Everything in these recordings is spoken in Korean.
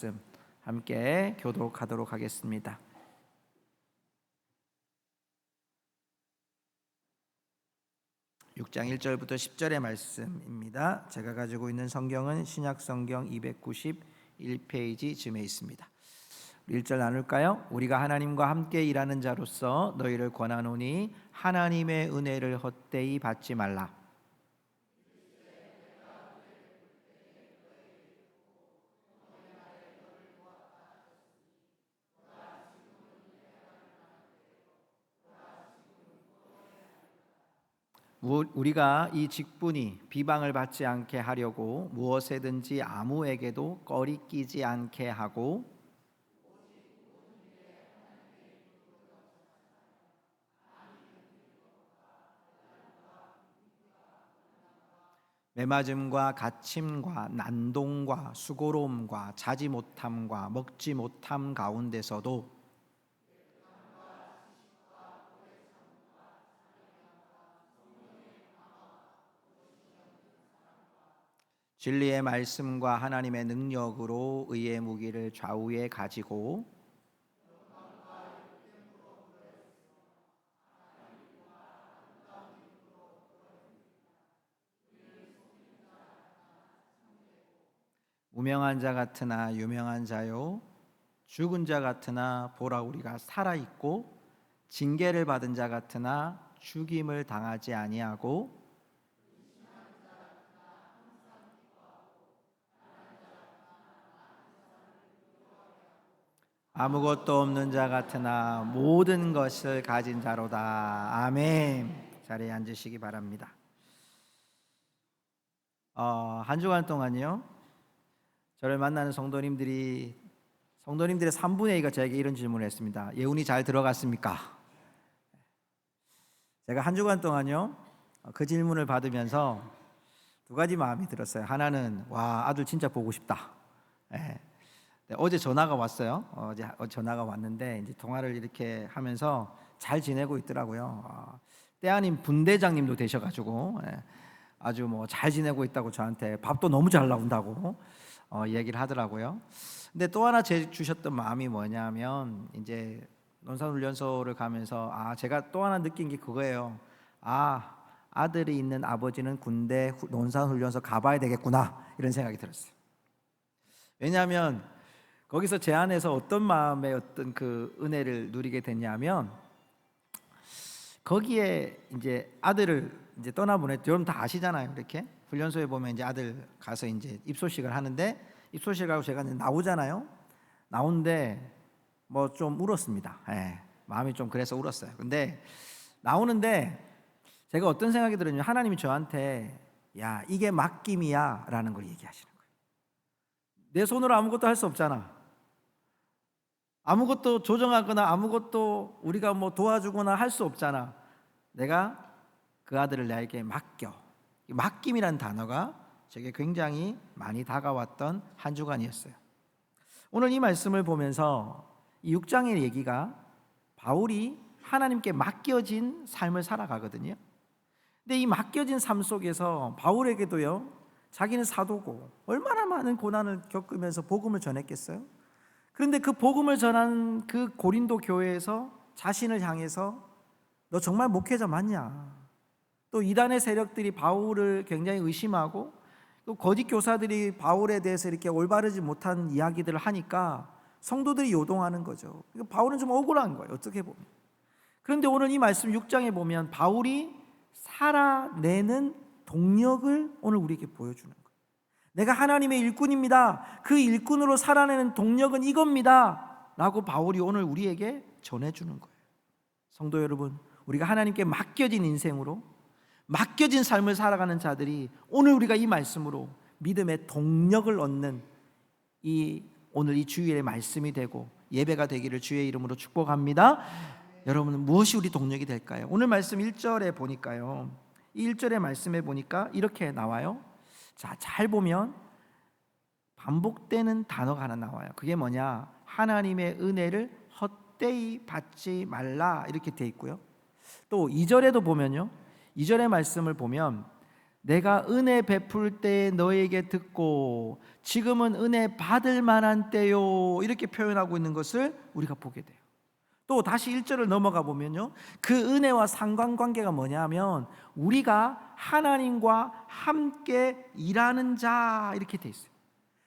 말씀 함께 교독하도록 하겠습니다. 6장 1절부터 10절의 말씀입니다. 제가 가지고 있는 성경은 신약성경 291페이지쯤에 있습니다. 1절 나눌까요? 우리가 하나님과 함께 일하는 자로서 너희를 권하노니 하나님의 은혜를 헛되이 받지 말라. 우리가 이 직분이 비방을 받지 않게 하려고 무엇에든지 아무에게도 꺼리끼지 않게 하고 매맞음과 갇힘과 난동과 수고로움과 자지 못함과 먹지 못함 가운데서도 진리의 말씀과 하나님의 능력으로 의의 무기를 좌우에 가지고 무명한 자 같으나 유명한 자요 죽은 자 같으나 보라 우리가 살아 있고 징계를 받은 자 같으나 죽임을 당하지 아니하고 아무것도 없는 자 같으나 모든 것을 가진 자로다. 아멘. 자리에 앉으시기 바랍니다. 한 주간 동안요 저를 만나는 성도님들의 3분의 2가 저에게 이런 질문을 했습니다. 예훈이 잘 들어갔습니까? 제가 한 주간 동안요 그 질문을 받으면서 두 가지 마음이 들었어요. 하나는 와 아들 진짜 보고 싶다. 네, 어제 전화가 왔어요. 어제 전화가 왔는데 이제 통화를 이렇게 하면서 잘 지내고 있더라고요. 때 아닌 분대장님도 되셔가지고 아주 뭐 잘 지내고 있다고 저한테 밥도 너무 잘 나온다고 얘기를 하더라고요. 근데 또 하나 주셨던 마음이 뭐냐면 이제 논산훈련소를 가면서 제가 또 하나 느낀 게 그거예요. 아들이 있는 아버지는 군대 논산훈련소 가봐야 되겠구나 이런 생각이 들었어요. 왜냐하면 거기서 제 안에서 어떤 마음의 어떤 그 은혜를 누리게 됐냐면 거기에 이제 아들을 이제 떠나보냈죠. 여러분 다 아시잖아요. 이렇게 훈련소에 보면 이제 아들 가서 이제 입소식을 하는데 입소식 하고 제가 이제 나오잖아요. 나오는데 뭐 좀 울었습니다. 마음이 좀 그래서 울었어요. 근데 나오는데 제가 어떤 생각이 들었냐면 하나님이 저한테 야 이게 맡김이야 라는 걸 얘기하시는 거예요. 내 손으로 아무것도 할 수 없잖아. 아무것도 조정하거나 아무것도 우리가 뭐 도와주거나 할 수 없잖아. 내가 그 아들을 나에게 맡겨. 맡김이라는 단어가 제게 굉장히 많이 다가왔던 한 주간이었어요. 오늘 이 말씀을 보면서 이 6장의 얘기가 바울이 하나님께 맡겨진 삶을 살아가거든요. 근데 이 맡겨진 삶 속에서 바울에게도요 자기는 사도고 얼마나 많은 고난을 겪으면서 복음을 전했겠어요? 그런데 그 복음을 전한 그 고린도 교회에서 자신을 향해서 너 정말 목회자 맞냐? 또 이단의 세력들이 바울을 굉장히 의심하고 또 거짓 교사들이 바울에 대해서 이렇게 올바르지 못한 이야기들을 하니까 성도들이 요동하는 거죠. 바울은 좀 억울한 거예요. 어떻게 보면. 그런데 오늘 이 말씀 6장에 보면 바울이 살아내는 동력을 오늘 우리에게 보여주는 거예요. 내가 하나님의 일꾼입니다. 그 일꾼으로 살아내는 동력은 이겁니다 라고 바울이 오늘 우리에게 전해주는 거예요. 성도 여러분, 우리가 하나님께 맡겨진 인생으로 맡겨진 삶을 살아가는 자들이 오늘 우리가 이 말씀으로 믿음의 동력을 얻는 오늘 이 주일의 말씀이 되고 예배가 되기를 주의 이름으로 축복합니다. 여러분은 무엇이 우리 동력이 될까요? 오늘 말씀 1절에 보니까요, 이 1절의 말씀에 보니까 이렇게 나와요. 자, 잘 보면 반복되는 단어가 하나 나와요. 그게 뭐냐? 하나님의 은혜를 헛되이 받지 말라 이렇게 돼 있고요. 또 2절에도 보면요, 2절의 말씀을 보면 내가 은혜 베풀 때 너에게 듣고 지금은 은혜 받을 만한 때요, 이렇게 표현하고 있는 것을 우리가 보게 돼요. 또 다시 1절을 넘어가 보면요, 그 은혜와 상관관계가 뭐냐면 우리가 하나님과 함께 일하는 자, 이렇게 돼 있어요.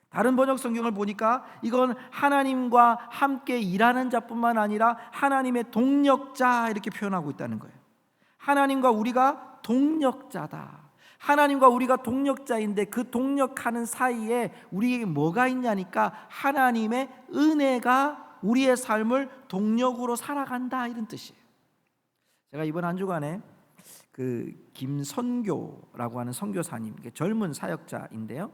다른 번역 성경을 보니까 이건 하나님과 함께 일하는 자뿐만 아니라 하나님의 동력자, 이렇게 표현하고 있다는 거예요. 하나님과 우리가 동력자다. 하나님과 우리가 동력자인데 그 동력하는 사이에 우리에게 뭐가 있냐니까 하나님의 은혜가 우리의 삶을 동력으로 살아간다, 이런 뜻이에요. 제가 이번 한 주간에 그 김선교라고 하는 선교사님, 젊은 사역자인데요,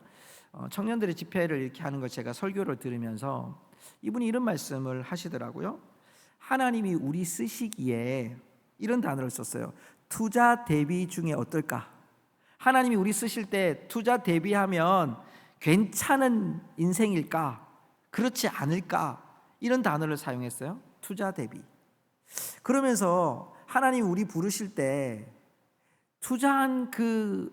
청년들의 집회를 이렇게 하는 걸 제가 설교를 들으면서 이분이 이런 말씀을 하시더라고요. 하나님이 우리 쓰시기에 이런 단어를 썼어요. 투자 대비 중에 어떨까? 하나님이 우리 쓰실 때 투자 대비하면 괜찮은 인생일까? 그렇지 않을까? 이런 단어를 사용했어요. 투자 대비. 그러면서 하나님 우리 부르실 때 투자한 그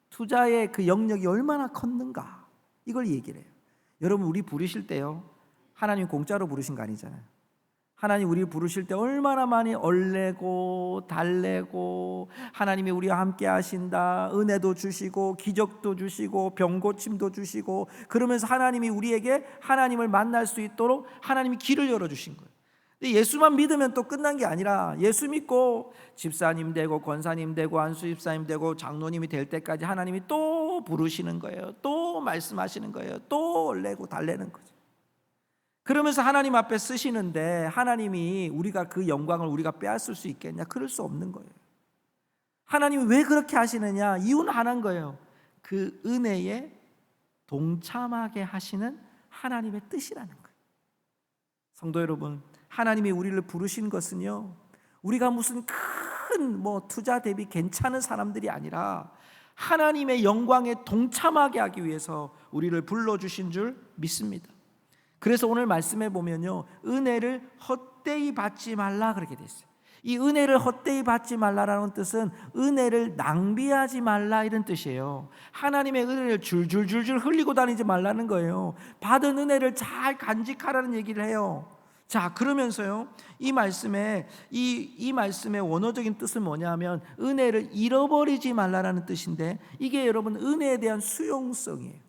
투자의 그 영역이 얼마나 컸는가, 이걸 얘기를 해요. 여러분, 우리 부르실 때요, 하나님 공짜로 부르신 거 아니잖아요. 하나님 우리 부르실 때 얼마나 많이 얼레고 달래고 하나님이 우리와 함께 하신다, 은혜도 주시고 기적도 주시고 병고침도 주시고, 그러면서 하나님이 우리에게 하나님을 만날 수 있도록 하나님이 길을 열어주신 거예요. 근데 예수만 믿으면 또 끝난 게 아니라 예수 믿고 집사님 되고 권사님 되고 안수집사님 되고 장로님이 될 때까지 하나님이 또 부르시는 거예요. 또 말씀하시는 거예요. 또 얼레고 달래는 거죠. 그러면서 하나님 앞에 쓰시는데 하나님이 우리가 그 영광을 우리가 빼앗을 수 있겠냐? 그럴 수 없는 거예요. 하나님이 왜 그렇게 하시느냐? 이유는 하나인 거예요. 그 은혜에 동참하게 하시는 하나님의 뜻이라는 거예요. 성도 여러분, 하나님이 우리를 부르신 것은요, 우리가 무슨 큰 투자 대비 괜찮은 사람들이 아니라 하나님의 영광에 동참하게 하기 위해서 우리를 불러주신 줄 믿습니다. 그래서 오늘 말씀해 보면요, 은혜를 헛되이 받지 말라, 그렇게 돼 있어요. 이 은혜를 헛되이 받지 말라라는 뜻은 은혜를 낭비하지 말라, 이런 뜻이에요. 하나님의 은혜를 줄줄줄줄 흘리고 다니지 말라는 거예요. 받은 은혜를 잘 간직하라는 얘기를 해요. 자, 그러면서요, 이 말씀의 원어적인 뜻은 뭐냐면 은혜를 잃어버리지 말라라는 뜻인데, 이게 여러분 은혜에 대한 수용성이에요.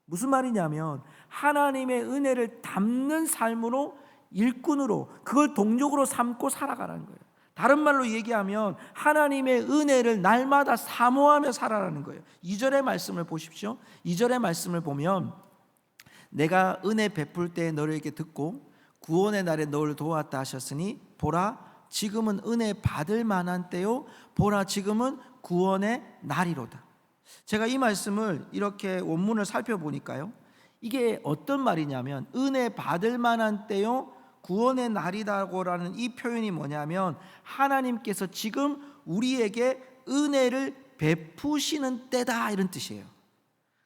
무슨 말이냐면 하나님의 은혜를 담는 삶으로, 일꾼으로, 그걸 동력으로 삼고 살아가라는 거예요. 다른 말로 얘기하면 하나님의 은혜를 날마다 사모하며 살아라는 거예요. 2절의 말씀을 보십시오. 2절의 말씀을 보면 내가 은혜 베풀 때 너에게 듣고 구원의 날에 너를 도왔다 하셨으니 보라 지금은 은혜 받을 만한 때요, 보라 지금은 구원의 날이로다. 제가 이 말씀을 이렇게 원문을 살펴보니까요, 이게 어떤 말이냐면 은혜 받을 만한 때요, 구원의 날이다라는 이 표현이 뭐냐면 하나님께서 지금 우리에게 은혜를 베푸시는 때다, 이런 뜻이에요.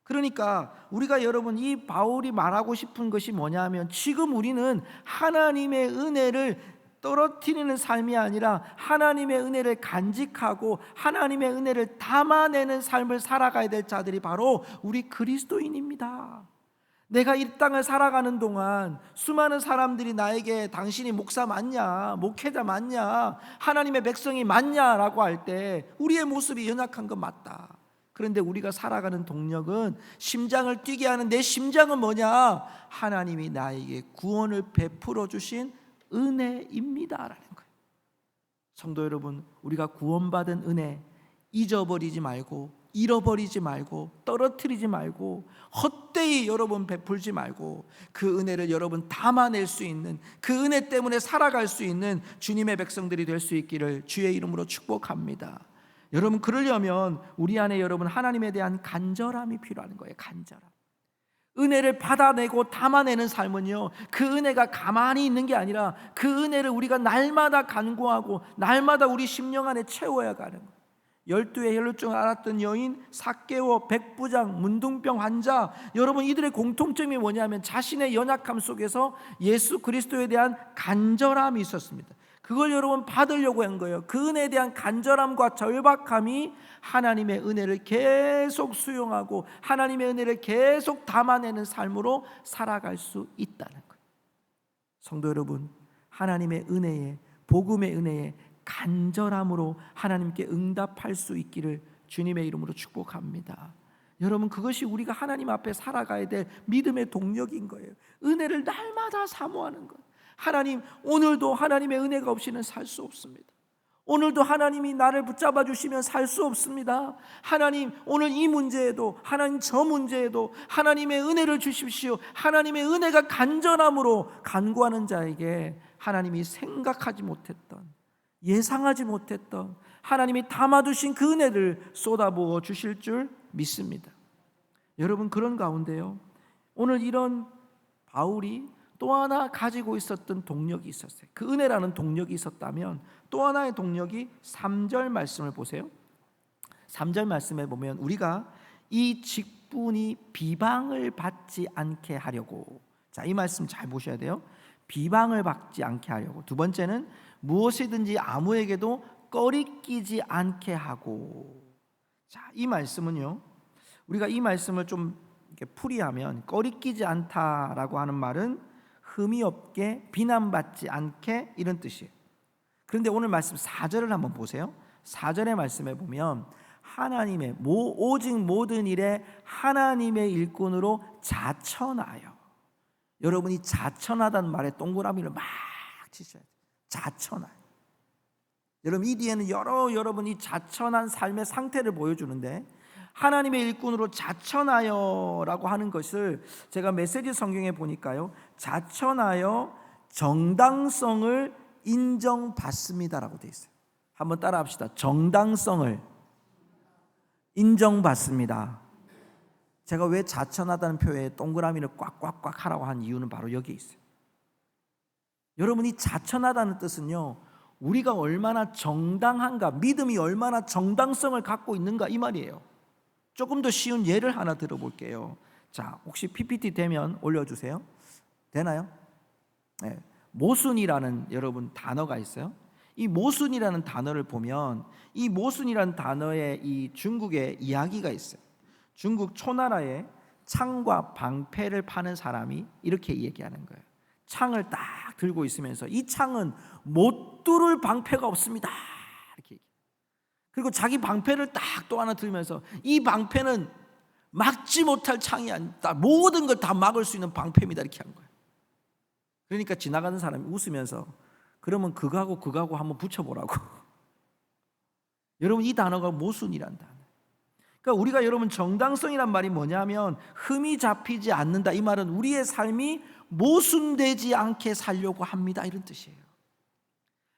그러니까 우리가, 여러분, 이 바울이 말하고 싶은 것이 뭐냐면 지금 우리는 하나님의 은혜를 떨어뜨리는 삶이 아니라 하나님의 은혜를 간직하고 하나님의 은혜를 담아내는 삶을 살아가야 될 자들이 바로 우리 그리스도인입니다. 내가 이 땅을 살아가는 동안 수많은 사람들이 나에게 당신이 목사 맞냐, 목회자 맞냐, 하나님의 백성이 맞냐라고 할 때 우리의 모습이 연약한 건 맞다. 그런데 우리가 살아가는 동력은, 심장을 뛰게 하는 내 심장은 뭐냐? 하나님이 나에게 구원을 베풀어 주신 은혜입니다라는 거예요. 성도 여러분, 우리가 구원받은 은혜 잊어버리지 말고, 잃어버리지 말고, 떨어뜨리지 말고, 헛되이 여러분 베풀지 말고, 그 은혜를 여러분 담아낼 수 있는, 그 은혜 때문에 살아갈 수 있는 주님의 백성들이 될 수 있기를 주의 이름으로 축복합니다. 여러분, 그러려면 우리 안에 여러분 하나님에 대한 간절함이 필요한 거예요. 간절함. 은혜를 받아내고 담아내는 삶은요, 그 은혜가 가만히 있는 게 아니라 그 은혜를 우리가 날마다 간구하고 날마다 우리 심령 안에 채워야 가는 거예요. 12의 혈루증을 앓았던 여인, 삭개오, 백부장, 문둥병 환자, 여러분 이들의 공통점이 뭐냐면 자신의 연약함 속에서 예수 그리스도에 대한 간절함이 있었습니다. 그걸 여러분 받으려고 한 거예요. 그 은혜에 대한 간절함과 절박함이 하나님의 은혜를 계속 수용하고 하나님의 은혜를 계속 담아내는 삶으로 살아갈 수 있다는 거예요. 성도 여러분, 하나님의 은혜에, 복음의 은혜에 간절함으로 하나님께 응답할 수 있기를 주님의 이름으로 축복합니다. 여러분, 그것이 우리가 하나님 앞에 살아가야 될 믿음의 동력인 거예요. 은혜를 날마다 사모하는 것. 하나님, 오늘도 하나님의 은혜가 없이는 살 수 없습니다. 오늘도 하나님이 나를 붙잡아 주시면 살 수 없습니다. 하나님, 오늘 이 문제에도, 하나님 저 문제에도 하나님의 은혜를 주십시오. 하나님의 은혜가 간절함으로 간구하는 자에게 하나님이 생각하지 못했던, 예상하지 못했던 하나님이 담아두신 그 은혜를 쏟아부어 주실 줄 믿습니다. 여러분, 그런 가운데요, 오늘 이런 바울이 또 하나 가지고 있었던 동력이 있었어요. 그 은혜라는 동력이 있었다면 또 하나의 동력이 3절 말씀을 보세요. 3절 말씀에 보면 우리가 이 직분이 비방을 받지 않게 하려고, 자, 이 말씀 잘 보셔야 돼요. 비방을 받지 않게 하려고. 두 번째는 무엇이든지 아무에게도 꺼리끼지 않게 하고. 자, 이 말씀은요, 우리가 이 말씀을 좀 이렇게 풀이하면 꺼리끼지 않다라고 하는 말은 흠이 없게, 비난받지 않게, 이런 뜻이에요. 그런데 오늘 말씀 4절을 한번 보세요. 4절의 말씀에 보면 하나님의 오직 모든 일에 하나님의 일꾼으로 자천하여. 여러분이 자천하다는 말에 동그라미를 막 치셔야 돼요. 자천하여. 여러분, 이 뒤에는 여러분이 자천한 삶의 상태를 보여주는데, 하나님의 일꾼으로 자천하여라고 하는 것을 제가 메시지 성경에 보니까요, 자천하여 정당성을 인정받습니다라고 되어 있어요. 한번 따라 합시다. 정당성을 인정받습니다. 제가 왜 자천하다는 표에 동그라미를 꽉꽉꽉 하라고 한 이유는 바로 여기에 있어요. 여러분이 자천하다는 뜻은요, 우리가 얼마나 정당한가, 믿음이 얼마나 정당성을 갖고 있는가, 이 말이에요. 조금 더 쉬운 예를 하나 들어볼게요. 자, 혹시 PPT 되면 올려주세요. 되나요? 네. 모순이라는 여러분 단어가 있어요. 이 모순이라는 단어를 보면 이 모순이라는 단어에 이 중국의 이야기가 있어요. 중국 초나라에 창과 방패를 파는 사람이 이렇게 얘기하는 거예요. 창을 딱 들고 있으면서 이 창은 못 뚫을 방패가 없습니다, 이렇게 얘기해요. 그리고 자기 방패를 딱 또 하나 들면서 이 방패는 막지 못할 창이 아니다, 모든 걸 다 막을 수 있는 방패입니다, 이렇게 한 거예요. 그러니까 지나가는 사람이 웃으면서 그러면 그거하고 한번 붙여보라고. 여러분, 이 단어가 모순이란 단어. 그러니까 우리가 여러분 정당성이란 말이 뭐냐면 흠이 잡히지 않는다, 이 말은 우리의 삶이 모순되지 않게 살려고 합니다, 이런 뜻이에요.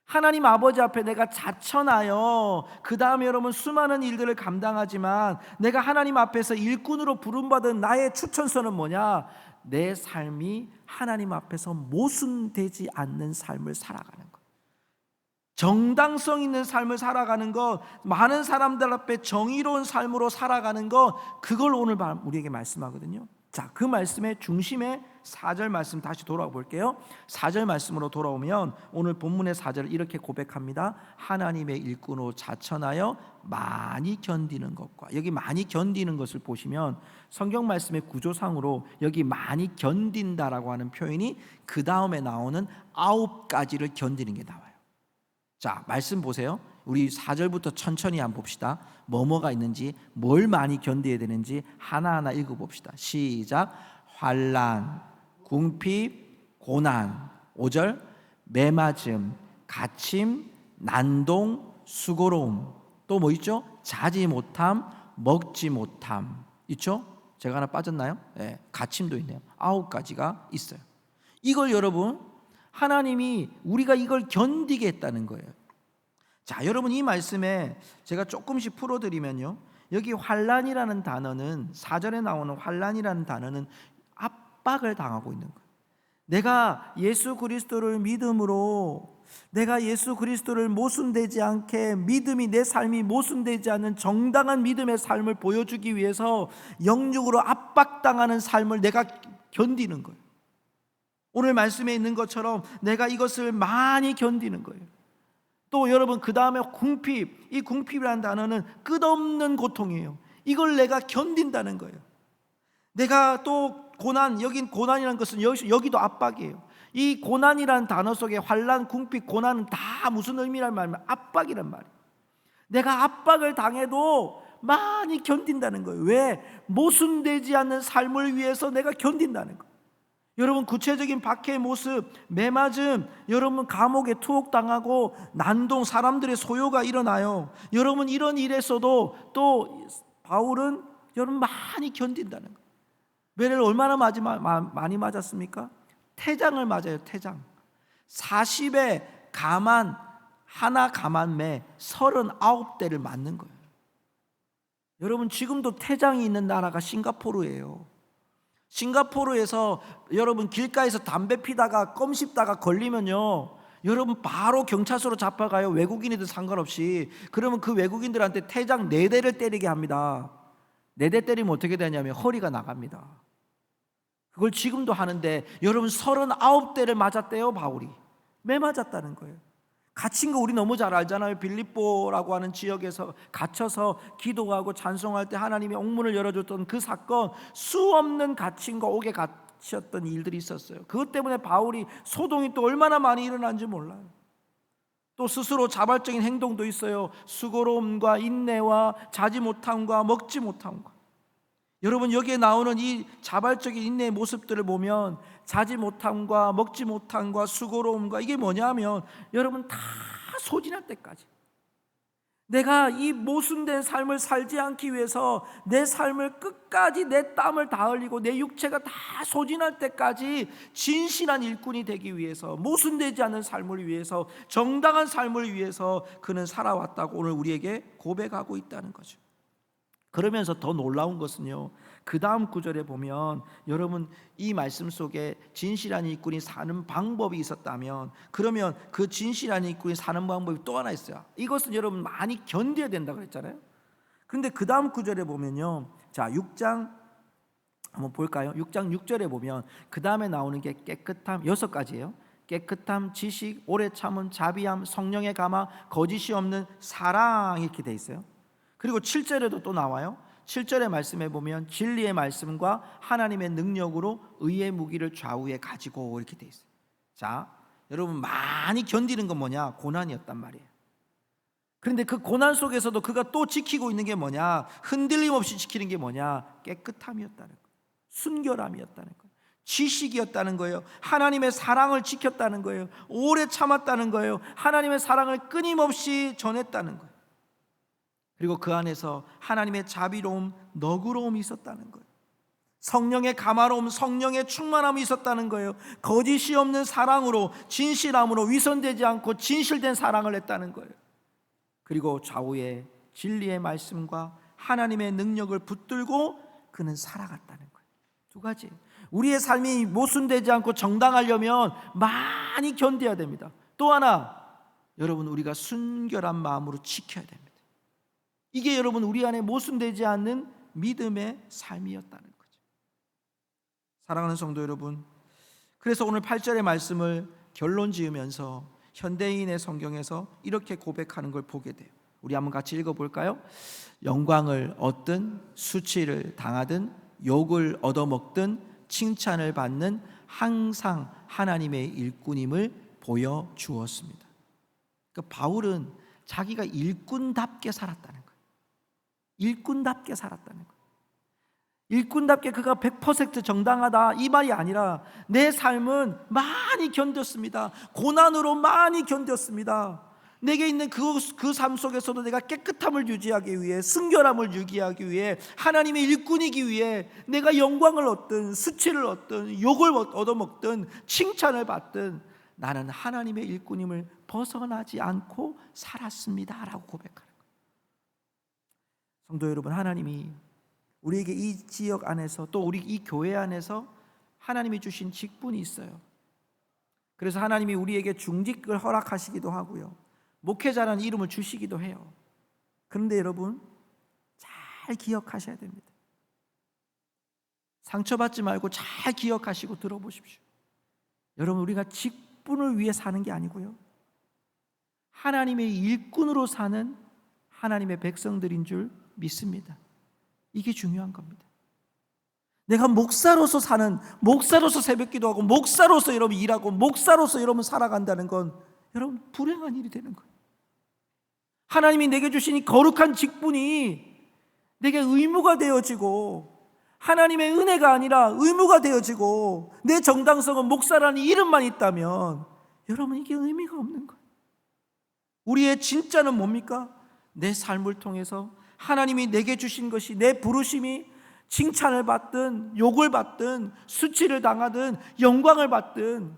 하나님 아버지 앞에 내가 자천하여 그 다음에 여러분 수많은 일들을 감당하지만 내가 하나님 앞에서 일꾼으로 부름받은 나의 추천서는 뭐냐? 내 삶이 하나님 앞에서 모순되지 않는 삶을 살아가는 것, 정당성 있는 삶을 살아가는 것, 많은 사람들 앞에 정의로운 삶으로 살아가는 것, 그걸 오늘 우리에게 말씀하거든요. 자, 그 말씀의 중심에 4절 말씀 다시 돌아와 볼게요. 4절 말씀으로 돌아오면 오늘 본문의 4절을 이렇게 고백합니다. 하나님의 일꾼으로 자천하여 많이 견디는 것과, 여기 많이 견디는 것을 보시면 성경 말씀의 구조상으로 여기 많이 견딘다라고 하는 표현이 그 다음에 나오는 9가지를 견디는 게 나와요. 자, 말씀 보세요. 우리 4절부터 천천히 한번 봅시다. 뭐가 있는지, 뭘 많이 견뎌야 되는지 하나하나 읽어봅시다. 시작. 환난, 궁핍, 고난. 5절. 매맞음, 갇힘, 난동, 수고로움. 또 뭐 있죠? 자지 못함, 먹지 못함. 있죠? 제가 하나 빠졌나요? 네, 갇힘도 있네요. 9가지가 있어요. 이걸 여러분, 하나님이 우리가 이걸 견디게 했다는 거예요. 자, 여러분, 이 말씀에 제가 조금씩 풀어드리면요, 여기 환난이라는 단어는, 4절에 나오는 환난이라는 단어는 압박을 당하고 있는 거예요. 내가 예수 그리스도를 믿음으로, 내가 예수 그리스도를 모순되지 않게, 믿음이 내 삶이 모순되지 않는 정당한 믿음의 삶을 보여주기 위해서 영육으로 압박당하는 삶을 내가 견디는 거예요. 오늘 말씀에 있는 것처럼 내가 이것을 많이 견디는 거예요. 또 여러분 그 다음에 궁핍, 이 궁핍이라는 단어는 끝없는 고통이에요. 이걸 내가 견딘다는 거예요. 내가 또 고난, 여긴 고난이라는 것은 여기도 압박이에요. 이 고난이라는 단어 속에 환난, 궁핍, 고난은 다 무슨 의미란 말이면 압박이란 말이에요. 내가 압박을 당해도 많이 견딘다는 거예요. 왜? 모순되지 않는 삶을 위해서 내가 견딘다는 거예요. 여러분 구체적인 박해의 모습, 매맞음, 여러분 감옥에 투옥당하고 난동, 사람들의 소요가 일어나요. 여러분 이런 일에서도 또 바울은 여러분 많이 견딘다는 거예요. 매를 얼마나 많이 맞았습니까? 태장을 맞아요. 태장 40에 가만 하나 가만매 39대를 맞는 거예요. 여러분 지금도 태장이 있는 나라가 싱가포르예요. 싱가포르에서 여러분 길가에서 담배 피다가 껌 씹다가 걸리면요, 여러분 바로 경찰서로 잡아가요. 외국인이든 상관없이. 그러면 그 외국인들한테 태장 4대를 때리게 합니다. 4대 때리면 어떻게 되냐면 허리가 나갑니다. 그걸 지금도 하는데 여러분 39대를 맞았대요. 바울이 매 맞았다는 거예요. 갇힌 거 우리 너무 잘 알잖아요. 빌립보라고 하는 지역에서 갇혀서 기도하고 찬송할 때 하나님이 옥문을 열어줬던 그 사건, 수없는 갇힌 거 옥에 갇혔던 일들이 있었어요. 그것 때문에 바울이 소동이 또 얼마나 많이 일어난지 몰라요. 또 스스로 자발적인 행동도 있어요. 수고로움과 인내와 자지 못함과 먹지 못함과. 여러분 여기에 나오는 이 자발적인 인내의 모습들을 보면 자지 못함과 먹지 못함과 수고로움과 이게 뭐냐면 여러분 다 소진할 때까지 내가 이 모순된 삶을 살지 않기 위해서 내 삶을 끝까지 내 땀을 다 흘리고 내 육체가 다 소진할 때까지 진실한 일꾼이 되기 위해서, 모순되지 않는 삶을 위해서, 정당한 삶을 위해서 그는 살아왔다고 오늘 우리에게 고백하고 있다는 거죠. 그러면서 더 놀라운 것은요, 그 다음 구절에 보면 여러분 이 말씀 속에 진실한 일꾼이 사는 방법이 있었다면, 그러면 그 진실한 일꾼이 사는 방법이 또 하나 있어요. 이것은 여러분 많이 견뎌야 된다고 그랬잖아요. 그런데 그 다음 구절에 보면요, 자 6장 한번 볼까요? 6장 6절에 보면 그 다음에 나오는 게 깨끗함, 6가지예요. 깨끗함, 지식, 오래 참음, 자비함, 성령의 감화, 거짓이 없는 사랑, 이렇게 돼 있어요. 그리고 7절에도 또 나와요. 7절의 말씀에 보면 진리의 말씀과 하나님의 능력으로 의의 무기를 좌우에 가지고, 이렇게 돼 있어요. 자, 여러분 많이 견디는 건 뭐냐? 고난이었단 말이에요. 그런데 그 고난 속에서도 그가 또 지키고 있는 게 뭐냐? 흔들림 없이 지키는 게 뭐냐? 깨끗함이었다는 거예요. 순결함이었다는 거예요. 지식이었다는 거예요. 하나님의 사랑을 지켰다는 거예요. 오래 참았다는 거예요. 하나님의 사랑을 끊임없이 전했다는 거예요. 그리고 그 안에서 하나님의 자비로움, 너그러움이 있었다는 거예요. 성령의 감화로움, 성령의 충만함이 있었다는 거예요. 거짓이 없는 사랑으로, 진실함으로, 위선되지 않고 진실된 사랑을 했다는 거예요. 그리고 좌우에 진리의 말씀과 하나님의 능력을 붙들고 그는 살아갔다는 거예요. 2가지. 우리의 삶이 모순되지 않고 정당하려면 많이 견뎌야 됩니다. 또 하나, 여러분 우리가 순결한 마음으로 지켜야 됩니다. 이게 여러분 우리 안에 모순되지 않는 믿음의 삶이었다는 거죠. 사랑하는 성도 여러분, 그래서 오늘 8절의 말씀을 결론 지으면서 현대인의 성경에서 이렇게 고백하는 걸 보게 돼요. 우리 한번 같이 읽어볼까요? 영광을 얻든 수치를 당하든 욕을 얻어먹든 칭찬을 받는 항상 하나님의 일꾼임을 보여주었습니다. 그러니까 바울은 자기가 일꾼답게 살았다는 거예요. 일꾼답게 살았다는 거예요. 일꾼답게 그가 100% 정당하다 이 말이 아니라 내 삶은 많이 견뎠습니다. 고난으로 많이 견뎠습니다. 내게 있는 그 삶 속에서도 내가 깨끗함을 유지하기 위해, 순결함을 유지하기 위해, 하나님의 일꾼이기 위해 내가 영광을 얻든 수치를 얻든 욕을 얻어먹든 칭찬을 받든 나는 하나님의 일꾼임을 벗어나지 않고 살았습니다 라고 고백하는 거예요. 성도 여러분, 하나님이 우리에게 이 지역 안에서, 또 우리 이 교회 안에서 하나님이 주신 직분이 있어요. 그래서 하나님이 우리에게 중직을 허락하시기도 하고요, 목회자라는 이름을 주시기도 해요. 그런데 여러분 잘 기억하셔야 됩니다. 상처받지 말고 잘 기억하시고 들어보십시오. 여러분 우리가 직분을 위해 사는 게 아니고요, 하나님의 일꾼으로 사는 하나님의 백성들인 줄 믿습니다. 이게 중요한 겁니다. 내가 목사로서 사는, 목사로서 새벽 기도하고 목사로서 여러분 일하고 목사로서 여러분 살아간다는 건 여러분 불행한 일이 되는 거예요. 하나님이 내게 주신 이 거룩한 직분이 내게 의무가 되어지고 하나님의 은혜가 아니라 의무가 되어지고 내 정당성은 목사라는 이름만 있다면 여러분 이게 의미가 없는 거예요. 우리의 진짜는 뭡니까? 내 삶을 통해서 하나님이 내게 주신 것이, 내 부르심이 칭찬을 받든 욕을 받든 수치를 당하든 영광을 받든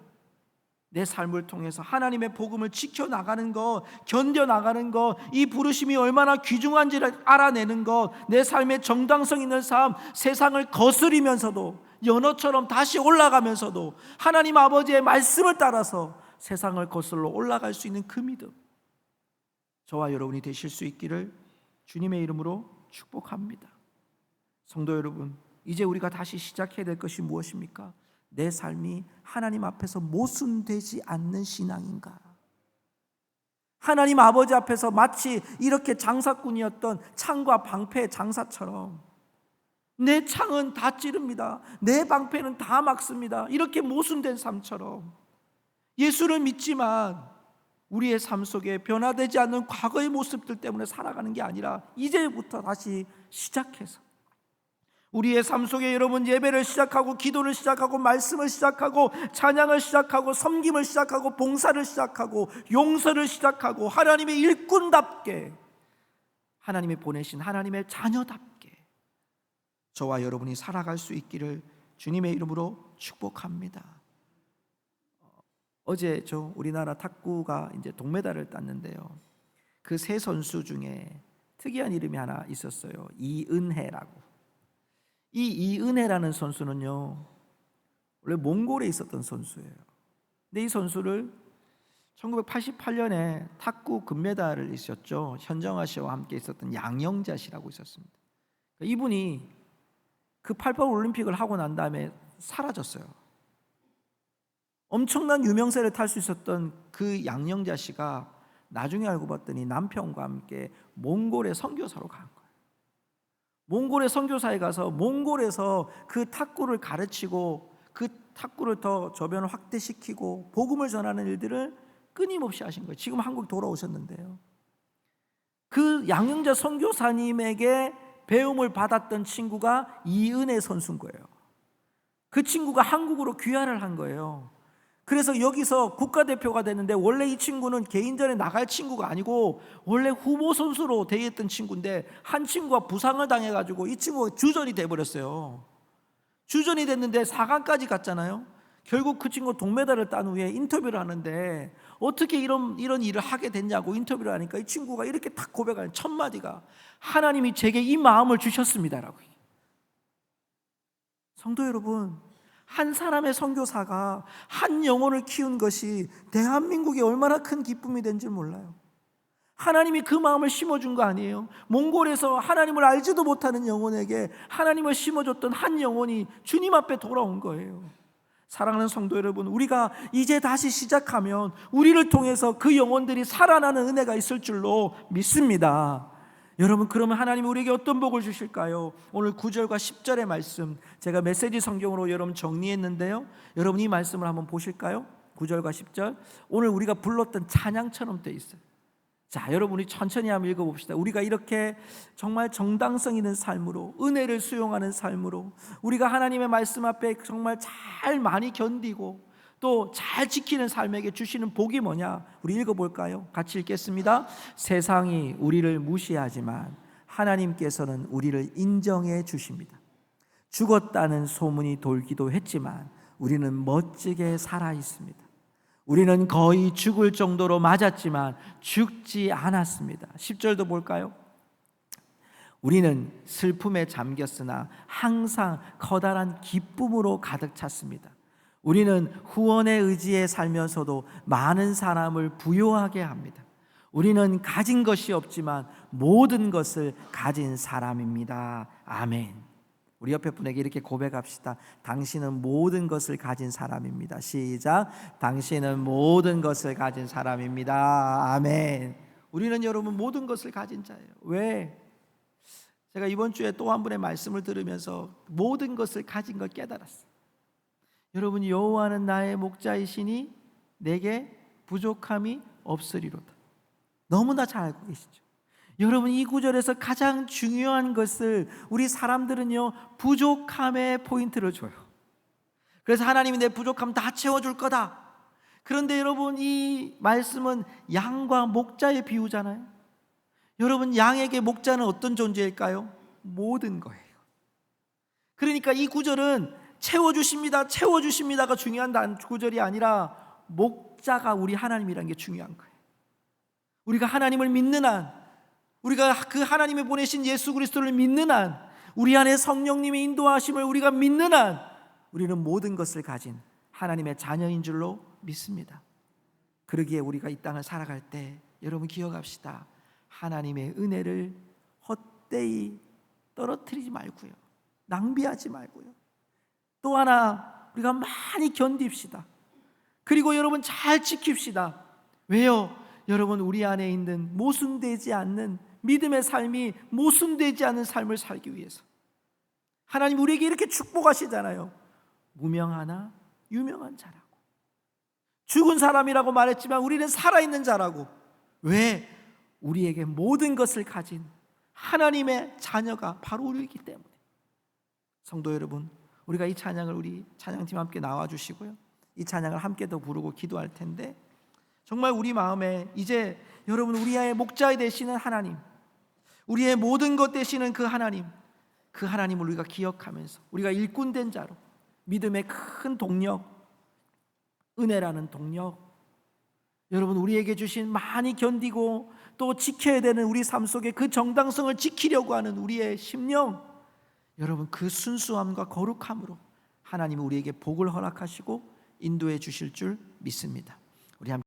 내 삶을 통해서 하나님의 복음을 지켜나가는 것, 견뎌나가는 것, 이 부르심이 얼마나 귀중한지를 알아내는 것, 내 삶의 정당성 있는 삶, 세상을 거스리면서도 연어처럼 다시 올라가면서도 하나님 아버지의 말씀을 따라서 세상을 거슬러 올라갈 수 있는 그 믿음, 저와 여러분이 되실 수 있기를 주님의 이름으로 축복합니다. 성도 여러분, 이제 우리가 다시 시작해야 될 것이 무엇입니까? 내 삶이 하나님 앞에서 모순되지 않는 신앙인가? 하나님 아버지 앞에서 마치 이렇게 장사꾼이었던 창과 방패 장사처럼 내 창은 다 찌릅니다, 내 방패는 다 막습니다, 이렇게 모순된 삶처럼 예수를 믿지만 우리의 삶 속에 변화되지 않는 과거의 모습들 때문에 살아가는 게 아니라 이제부터 다시 시작해서 우리의 삶 속에 여러분 예배를 시작하고 기도를 시작하고 말씀을 시작하고 찬양을 시작하고 섬김을 시작하고 봉사를 시작하고 용서를 시작하고 하나님의 일꾼답게, 하나님이 보내신 하나님의 자녀답게 저와 여러분이 살아갈 수 있기를 주님의 이름으로 축복합니다. 어제 우리나라 탁구가 이제 동메달을 땄는데요, 그 세 선수 중에 특이한 이름이 하나 있었어요. 이은혜라고. 이 이은혜라는 선수는요, 원래 몽골에 있었던 선수예요. 근데 이 선수를 1988년에 탁구 금메달을 있었죠. 현정아 씨와 함께 있었던 양영자 씨라고 있었습니다. 이분이 그 88 올림픽을 하고 난 다음에 사라졌어요. 엄청난 유명세를 탈 수 있었던 그 양영자 씨가 나중에 알고 봤더니 남편과 함께 몽골에 선교사로 간 거예요. 몽골의 선교사에 가서 몽골에서 그 탁구를 가르치고 그 탁구를 더 저변을 확대시키고 복음을 전하는 일들을 끊임없이 하신 거예요. 지금 한국 돌아오셨는데요, 그 양영자 선교사님에게 배움을 받았던 친구가 이은혜 선수인 거예요. 그 친구가 한국으로 귀화를 한 거예요. 그래서 여기서 국가대표가 됐는데 원래 이 친구는 개인전에 나갈 친구가 아니고 원래 후보 선수로 대했던 친구인데 한 친구가 부상을 당해가지고 이 친구가 주전이 돼버렸어요. 주전이 됐는데 4강까지 갔잖아요. 결국 그 친구 동메달을 딴 후에 인터뷰를 하는데 어떻게 이런 일을 하게 됐냐고 인터뷰를 하니까 이 친구가 이렇게 딱 고백하는 첫 마디가 하나님이 제게 이 마음을 주셨습니다라고. 성도 여러분, 한 사람의 선교사가 한 영혼을 키운 것이 대한민국에 얼마나 큰 기쁨이 된 줄 몰라요. 하나님이 그 마음을 심어준 거 아니에요? 몽골에서 하나님을 알지도 못하는 영혼에게 하나님을 심어줬던 한 영혼이 주님 앞에 돌아온 거예요. 사랑하는 성도 여러분, 우리가 이제 다시 시작하면 우리를 통해서 그 영혼들이 살아나는 은혜가 있을 줄로 믿습니다. 여러분, 그러면 하나님이 우리에게 어떤 복을 주실까요? 오늘 9절과 10절의 말씀 제가 메시지 성경으로 여러분 정리했는데요, 여러분 이 말씀을 한번 보실까요? 9절과 10절 오늘 우리가 불렀던 찬양처럼 되어 있어요. 자, 여러분 우리 천천히 한번 읽어봅시다. 우리가 이렇게 정말 정당성 있는 삶으로, 은혜를 수용하는 삶으로, 우리가 하나님의 말씀 앞에 정말 잘 많이 견디고 또 잘 지키는 삶에게 주시는 복이 뭐냐? 우리 읽어볼까요? 같이 읽겠습니다. 세상이 우리를 무시하지만 하나님께서는 우리를 인정해 주십니다. 죽었다는 소문이 돌기도 했지만 우리는 멋지게 살아 있습니다. 우리는 거의 죽을 정도로 맞았지만 죽지 않았습니다. 10절도 볼까요? 우리는 슬픔에 잠겼으나 항상 커다란 기쁨으로 가득 찼습니다. 우리는 후원의 의지에 살면서도 많은 사람을 부요하게 합니다. 우리는 가진 것이 없지만 모든 것을 가진 사람입니다. 아멘. 우리 옆에 분에게 이렇게 고백합시다. 당신은 모든 것을 가진 사람입니다. 시작. 당신은 모든 것을 가진 사람입니다. 아멘. 우리는 여러분 모든 것을 가진 자예요. 왜? 제가 이번 주에 또 한 분의 말씀을 들으면서 모든 것을 가진 걸 깨달았어요. 여러분, 여호와는 나의 목자이시니 내게 부족함이 없으리로다. 너무나 잘 알고 계시죠? 여러분, 이 구절에서 가장 중요한 것을 우리 사람들은요, 부족함에 포인트를 줘요. 그래서 하나님이 내 부족함 다 채워줄 거다. 그런데 여러분, 이 말씀은 양과 목자의 비유잖아요. 여러분, 양에게 목자는 어떤 존재일까요? 모든 거예요. 그러니까 이 구절은 채워주십니다, 채워주십니다가 중요한 구절이 아니라 목자가 우리 하나님이라는 게 중요한 거예요. 우리가 하나님을 믿는 한, 우리가 그 하나님이 보내신 예수 그리스도를 믿는 한, 우리 안에 성령님의 인도하심을 우리가 믿는 한, 우리는 모든 것을 가진 하나님의 자녀인 줄로 믿습니다. 그러기에 우리가 이 땅을 살아갈 때 여러분 기억합시다. 하나님의 은혜를 헛되이 떨어뜨리지 말고요, 낭비하지 말고요. 또 하나, 우리가 많이 견딥시다. 그리고 여러분 잘 지킵시다. 왜요? 여러분, 우리 안에 있는 모순되지 않는 믿음의 삶이 모순되지 않은 삶을 살기 위해서 하나님 우리에게 이렇게 축복하시잖아요. 무명하나 유명한 자라고. 죽은 사람이라고 말했지만 우리는 살아있는 자라고. 왜? 우리에게 모든 것을 가진 하나님의 자녀가 바로 우리이기 때문에. 성도 여러분, 우리가 이 찬양을 우리 찬양팀 함께 나와주시고요, 이 찬양을 함께 더 부르고 기도할 텐데, 정말 우리 마음에 이제 여러분 우리의 목자 되시는 하나님, 우리의 모든 것 되시는 그 하나님, 그 하나님을 우리가 기억하면서 우리가 일꾼된 자로 믿음의 큰 동력, 은혜라는 동력, 여러분 우리에게 주신 많이 견디고 또 지켜야 되는 우리 삶 속에 그 정당성을 지키려고 하는 우리의 심령, 여러분 그 순수함과 거룩함으로 하나님이 우리에게 복을 허락하시고 인도해 주실 줄 믿습니다. 우리 함께